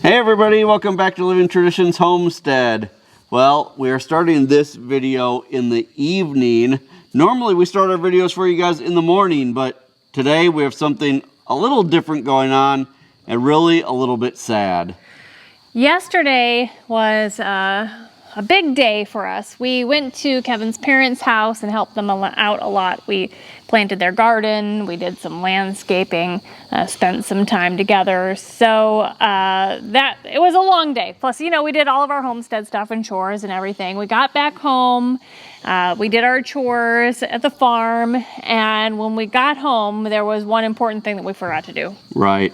Hey everybody, welcome back to Living Traditions Homestead. Well, we are starting this video in the evening. Normally we start our videos for you guys in the morning, but today we have something a little different going on and really a little bit sad. Yesterday was a big day for us. We went to Kevin's parents' house and helped them out a lot. We planted their garden, we did some landscaping, spent some time together. So it was a long day. Plus, you know, we did all of our homestead stuff and chores and everything. We got back home, we did our chores at the farm, and when we got home, there was one important thing that we forgot to do. Right.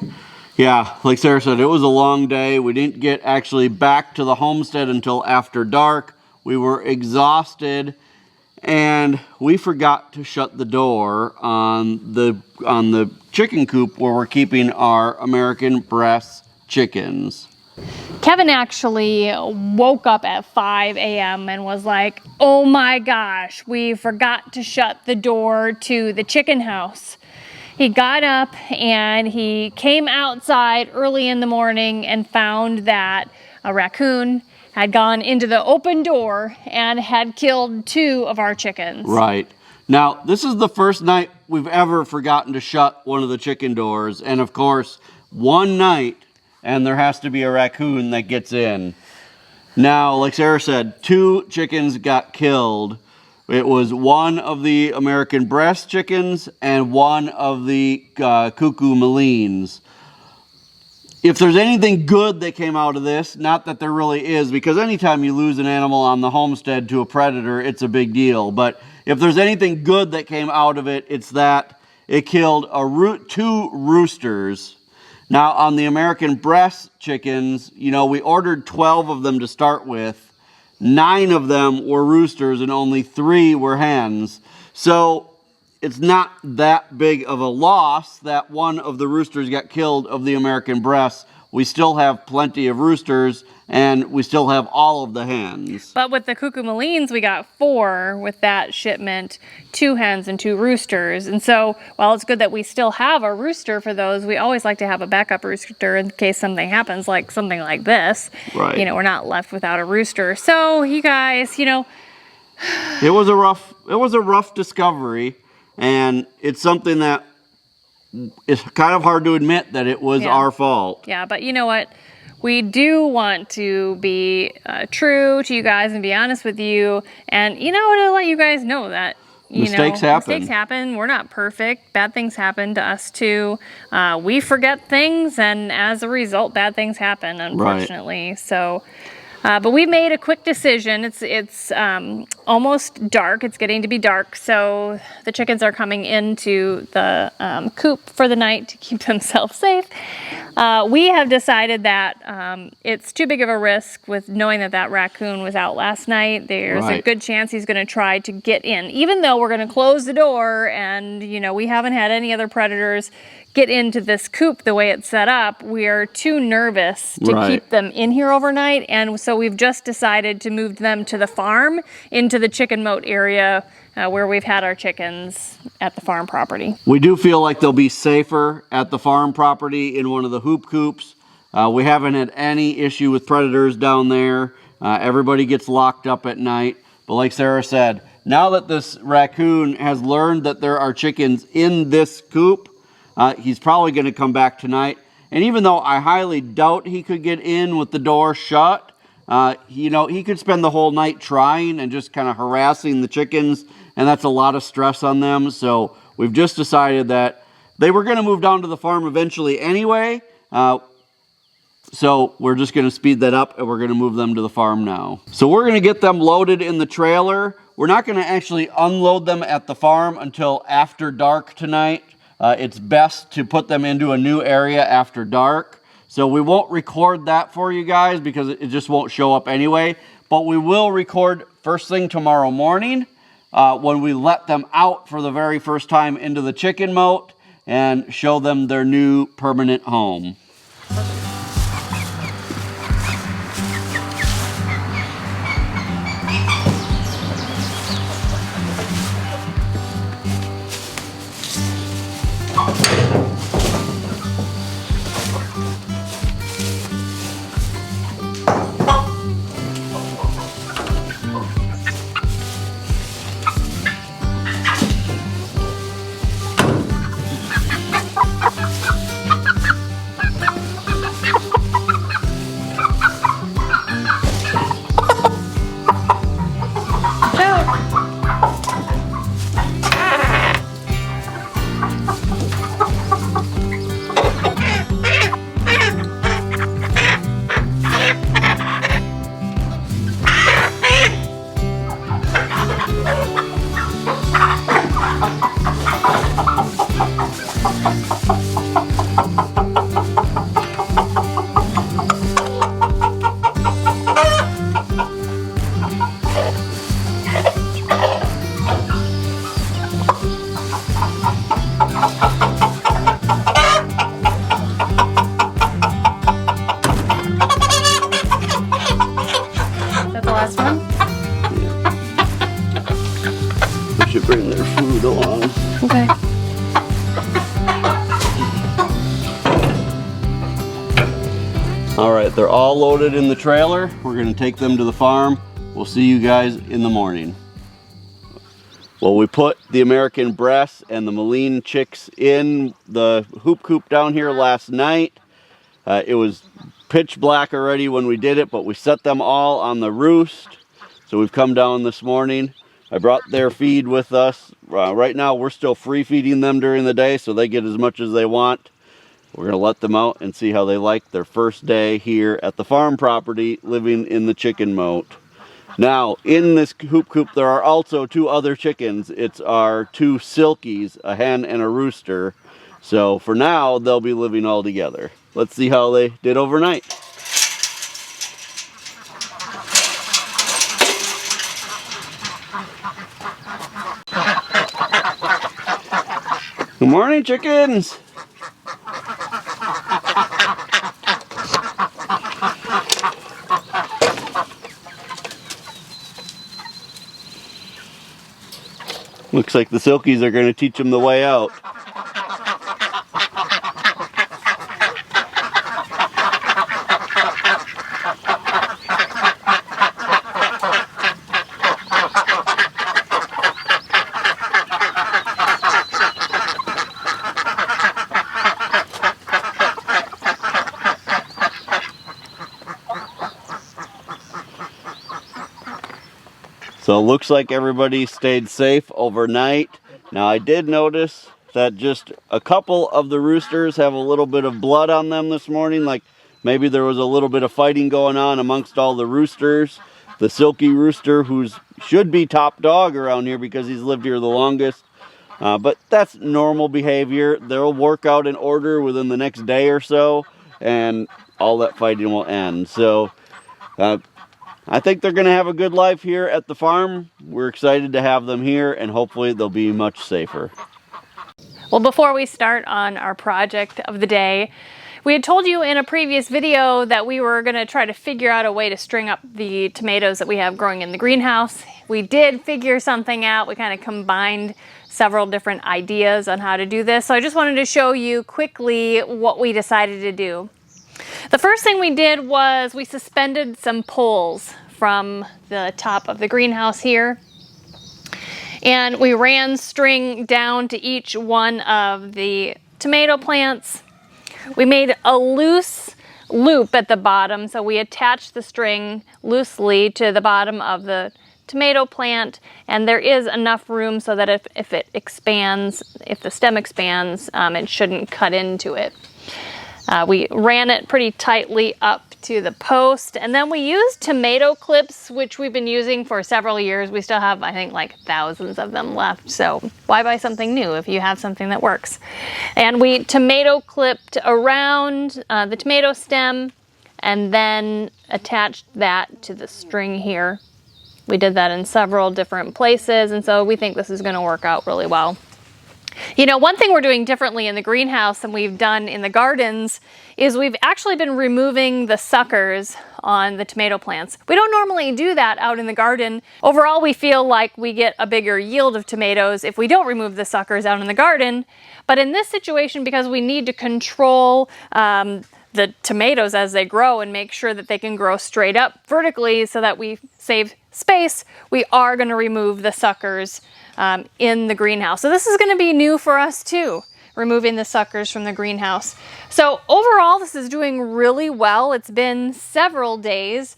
Yeah, like Sarah said, it was a long day. We didn't get actually back to the homestead until after dark. We were exhausted, and we forgot to shut the door on the chicken coop where we're keeping our American breast chickens. Kevin actually woke up at 5 a.m. and was like, oh my gosh, we forgot to shut the door to the chicken house. He got up and he came outside early in the morning and found that a raccoon had gone into the open door and had killed 2 of our chickens. Right. Now, this is the first night we've ever forgotten to shut one of the chicken doors. And of course, one night and there has to be a raccoon that gets in. Now, like Sarah said, 2 chickens got killed. It was one of the American breast chickens and one of the cuckoo Malines. If there's anything good that came out of this, not that there really is, because anytime you lose an animal on the homestead to a predator, it's a big deal. But if there's anything good that came out of it, it's that it killed 2 roosters. Now, on the American breast chickens, you know, we ordered 12 of them to start with. 9 of them were roosters and only 3 were hens. So it's not that big of a loss that one of the roosters got killed of the American breasts. We still have plenty of roosters and we still have all of the hens. But with the cuckoo Malines, we got 4 with that shipment, 2 hens and 2 roosters. And so while it's good that we still have a rooster for those, we always like to have a backup rooster in case something happens, like something like this. Right. You know, we're not left without a rooster. So you guys, you know, it was a rough discovery, and it's something that it's kind of hard to admit that it was our fault. Yeah, but you know what? We do want to be true to you guys and be honest with you, and you know, to let you guys know that mistakes happen. We're not perfect. Bad things happen to us too. We forget things, and as a result, bad things happen, unfortunately. Right. So. But we made a quick decision. It's almost dark. It's getting to be dark, so the chickens are coming into the coop for the night to keep themselves safe. We have decided that it's too big of a risk with knowing that raccoon was out last night. There's a good chance he's going to try to get in, even though we're going to close the door and, you know, we haven't had any other predators get into this coop the way it's set up. We are too nervous to keep them in here overnight, and so we've just decided to move them to the farm into the chicken moat area where we've had our chickens at the farm property. We do feel like they'll be safer at the farm property in one of the hoop coops. We haven't had any issue with predators down there. Everybody gets locked up at night, but like Sarah said, now that this raccoon has learned that there are chickens in this coop, he's probably going to come back tonight. And even though I highly doubt he could get in with the door shut, you know, he could spend the whole night trying and just kind of harassing the chickens, and that's a lot of stress on them. So we've just decided that they were going to move down to the farm eventually anyway. So we're just going to speed that up and we're going to move them to the farm now. So we're going to get them loaded in the trailer. We're not going to actually unload them at the farm until after dark tonight. It's best to put them into a new area after dark. So we won't record that for you guys because it just won't show up anyway. But we will record first thing tomorrow morning when we let them out for the very first time into the chicken moat and show them their new permanent home. All right, they're all loaded in the trailer. We're gonna take them to the farm. We'll see you guys in the morning. Well, we put the American breasts and the Moline chicks in the hoop coop down here last night. It was pitch black already when we did it, but we set them all on the roost. So we've come down this morning. I brought their feed with us. Right now we're still free feeding them during the day, so they get as much as they want. We're gonna let them out and see how they like their first day here at the farm property, living in the chicken moat. Now, in this hoop coop, there are also two other chickens. It's our two silkies, a hen and a rooster. So for now, they'll be living all together. Let's see how they did overnight. Good morning, chickens. Looks like the silkies are going to teach them the way out. So it looks like everybody stayed safe overnight. Now I did notice that just a couple of the roosters have a little bit of blood on them this morning, like maybe there was a little bit of fighting going on amongst all the roosters. The silky rooster, who's should be top dog around here because he's lived here the longest, but that's normal behavior. They'll work out in order within the next day or so, and all that fighting will end. So I think they're going to have a good life here at the farm. We're excited to have them here, and hopefully they'll be much safer. Well, before we start on our project of the day, we had told you in a previous video that we were going to try to figure out a way to string up the tomatoes that we have growing in the greenhouse. We did figure something out. We kind of combined several different ideas on how to do this. So I just wanted to show you quickly what we decided to do. The first thing we did was we suspended some poles from the top of the greenhouse here, and we ran string down to each one of the tomato plants. We made a loose loop at the bottom, so we attached the string loosely to the bottom of the tomato plant, and there is enough room so that if it expands, if the stem expands, it shouldn't cut into it. We ran it pretty tightly up to the post, and then we used tomato clips, which we've been using for several years. We still have, I think, like thousands of them left, so why buy something new if you have something that works? And we tomato clipped around the tomato stem and then attached that to the string here. We did that in several different places, and so we think this is going to work out really well. You know, one thing we're doing differently in the greenhouse than we've done in the gardens is we've actually been removing the suckers on the tomato plants. We don't normally do that out in the garden. Overall, we feel like we get a bigger yield of tomatoes if we don't remove the suckers out in the garden. But in this situation, because we need to control the tomatoes as they grow and make sure that they can grow straight up vertically so that we save space, we are going to remove the suckers in the greenhouse. So this is going to be new for us too, removing the suckers from the greenhouse. So overall, this is doing really well. It's been several days.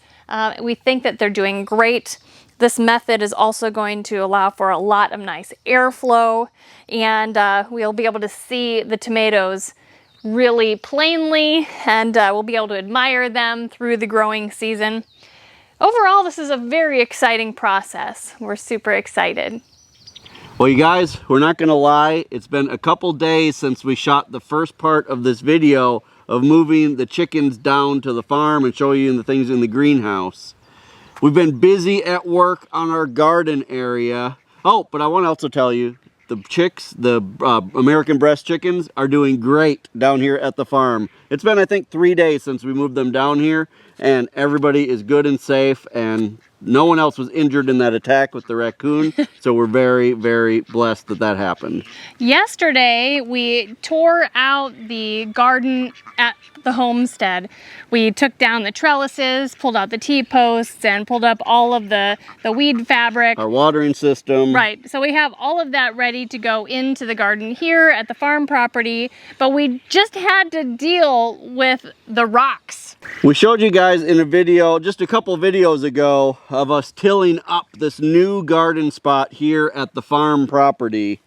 We think that they're doing great. This method is also going to allow for a lot of nice airflow, and we'll be able to see the tomatoes really plainly, and we'll be able to admire them through the growing season. Overall, this is a very exciting process. We're super excited. Well, you guys, we're not gonna lie, it's been a couple days since we shot the first part of this video of moving the chickens down to the farm and showing you the things in the greenhouse. We've been busy at work on our garden area. Oh, but I want to also tell you, the chicks, the American breast chickens, are doing great down here at the farm. It's been, I think, 3 days since we moved them down here, and everybody is good and safe, and no one else was injured in that attack with the raccoon. So we're very, very blessed that that happened. Yesterday, we tore out the garden at the homestead. We took down the trellises, pulled out the T-posts, and pulled up all of the weed fabric. Our watering system. Right, so we have all of that ready to go into the garden here at the farm property, but we just had to deal with the rocks. We showed you guys in a video just a couple videos ago of us tilling up this new garden spot here at the farm property.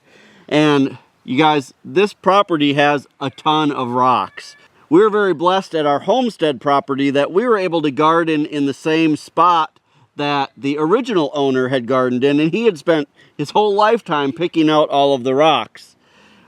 And you guys, this property has a ton of rocks. We were very blessed at our homestead property that we were able to garden in the same spot that the original owner had gardened in, and he had spent his whole lifetime picking out all of the rocks.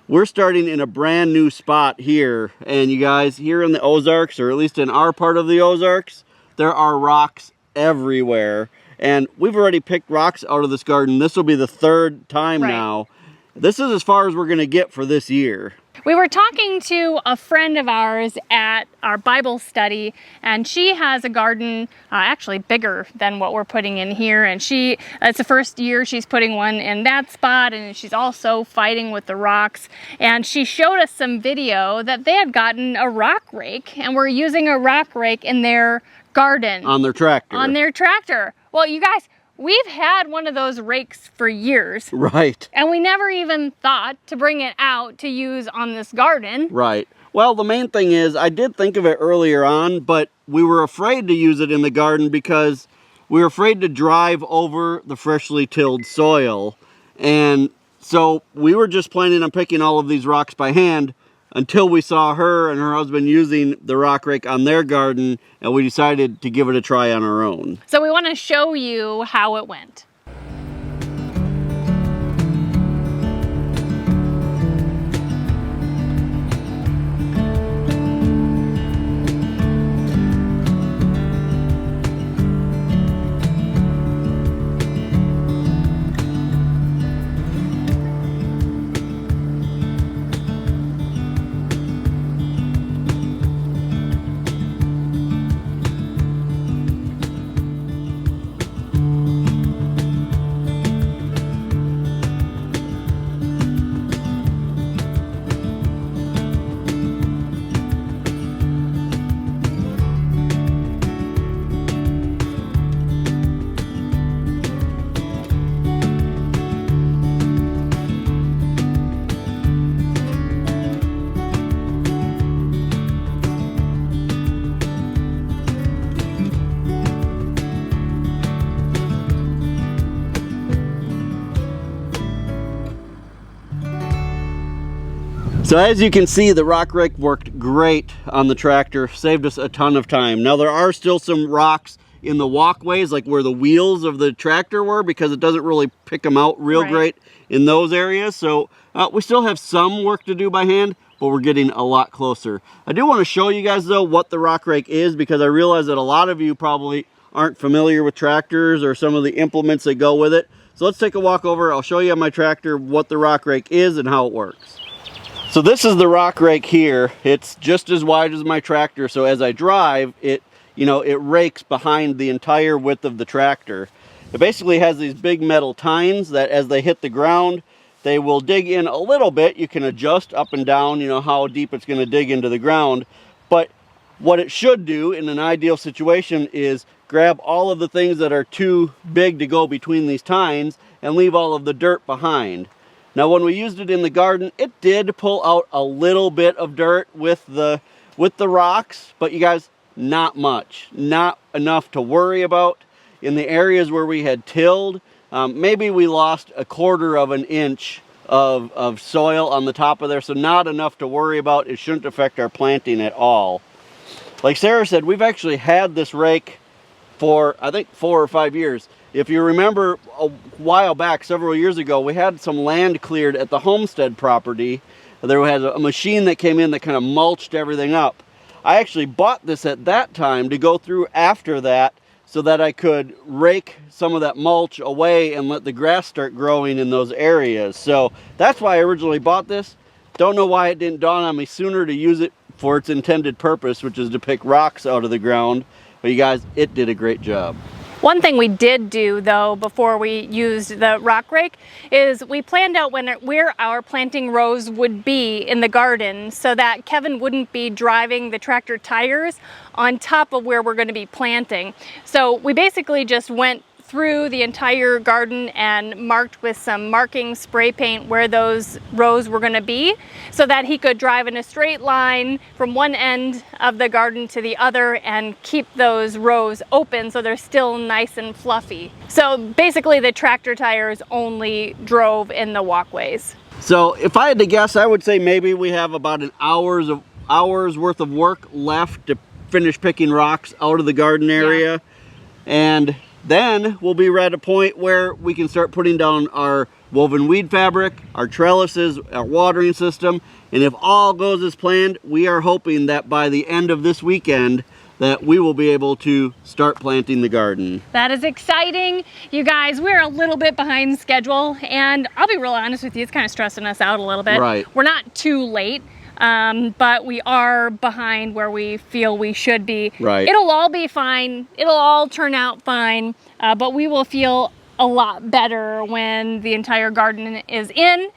We're starting in a brand new spot here, and you guys, here in the Ozarks, or at least in our part of the Ozarks, there are rocks everywhere. And we've already picked rocks out of this garden. This will be the third time now. This is as far as we're gonna get for this year. We were talking to a friend of ours at our Bible study, and she has a garden actually bigger than what we're putting in here, and it's the first year she's putting one in that spot, and she's also fighting with the rocks. And she showed us some video that they had gotten a rock rake and were using a rock rake in their garden. On their tractor. On their tractor. Well, you guys, we've had one of those rakes for years. Right. And we never even thought to bring it out to use on this garden. Right. Well, the main thing is, I did think of it earlier on, but we were afraid to use it in the garden because we were afraid to drive over the freshly tilled soil. And so we were just planning on picking all of these rocks by hand until we saw her and her husband using the rock rake on their garden, and we decided to give it a try on our own. So we want to show you how it went. So as you can see, the rock rake worked great on the tractor, saved us a ton of time. Now there are still some rocks in the walkways, like where the wheels of the tractor were, because it doesn't really pick them out real great in those areas. So we still have some work to do by hand, but we're getting a lot closer. I do want to show you guys though what the rock rake is, because I realize that a lot of you probably aren't familiar with tractors or some of the implements that go with it. So let's take a walk over. I'll show you on my tractor what the rock rake is and how it works. So this is the rock rake here. It's just as wide as my tractor, so as I drive, it rakes behind the entire width of the tractor. It basically has these big metal tines that as they hit the ground, they will dig in a little bit. You can adjust up and down, how deep it's going to dig into the ground. But what it should do in an ideal situation is grab all of the things that are too big to go between these tines and leave all of the dirt behind. Now when we used it in the garden, it did pull out a little bit of dirt with the rocks, but you guys, not much. Not enough to worry about. In the areas where we had tilled, maybe we lost 1/4 of an inch of soil on the top of there, so not enough to worry about. It shouldn't affect our planting at all. Like Sarah said, we've actually had this rake for, I think, 4 or 5 years. If you remember a while back, several years ago, we had some land cleared at the homestead property. There was a machine that came in that kind of mulched everything up. I actually bought this at that time to go through after that so that I could rake some of that mulch away and let the grass start growing in those areas. So that's why I originally bought this. Don't know why it didn't dawn on me sooner to use it for its intended purpose, which is to pick rocks out of the ground. But you guys, it did a great job. One thing we did do though before we used the rock rake is we planned out where our planting rows would be in the garden so that Kevin wouldn't be driving the tractor tires on top of where we're going to be planting. So we basically just went through the entire garden and marked with some marking spray paint where those rows were going to be so that he could drive in a straight line from one end of the garden to the other and keep those rows open so they're still nice and fluffy. So basically the tractor tires only drove in the walkways. So if I had to guess, I would say maybe we have about an hour's worth of work left to finish picking rocks out of the garden area. Yeah. And then we'll be at a point where we can start putting down our woven weed fabric, our trellises, our watering system. And if all goes as planned, we are hoping that by the end of this weekend that we will be able to start planting the garden. That is exciting. You guys, we're a little bit behind schedule, and I'll be real honest with you, it's kind of stressing us out a little bit. Right. We're not too late. But we are behind where we feel we should be. Right. It'll all be fine. It'll all turn out fine. But we will feel a lot better when the entire garden is in.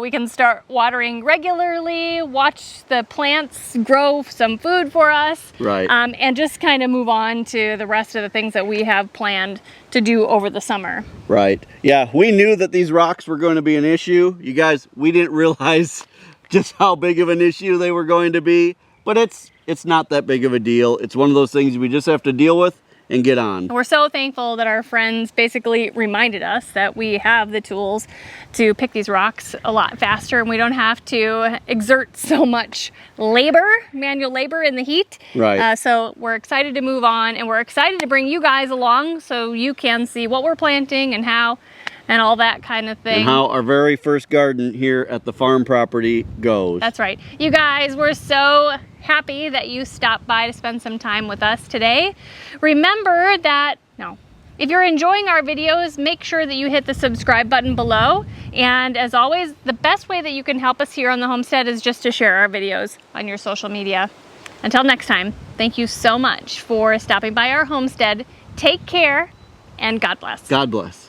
We can start watering regularly, watch the plants grow some food for us. Right. And just kind of move on to the rest of the things that we have planned to do over the summer. Right. Yeah, we knew that these rocks were going to be an issue. You guys, we didn't realize just how big of an issue they were going to be, but it's not that big of a deal. It's one of those things we just have to deal with and get on. We're so thankful that our friends basically reminded us that we have the tools to pick these rocks a lot faster and we don't have to exert so much labor, manual labor in the heat. Right. So we're excited to move on, and we're excited to bring you guys along so you can see what we're planting and how and all that kind of thing. And how our very first garden here at the farm property goes. That's right. You guys, we're so happy that you stopped by to spend some time with us today. Remember that, if you're enjoying our videos, make sure that you hit the subscribe button below. And as always, the best way that you can help us here on the homestead is just to share our videos on your social media. Until next time, thank you so much for stopping by our homestead. Take care, and God bless. God bless.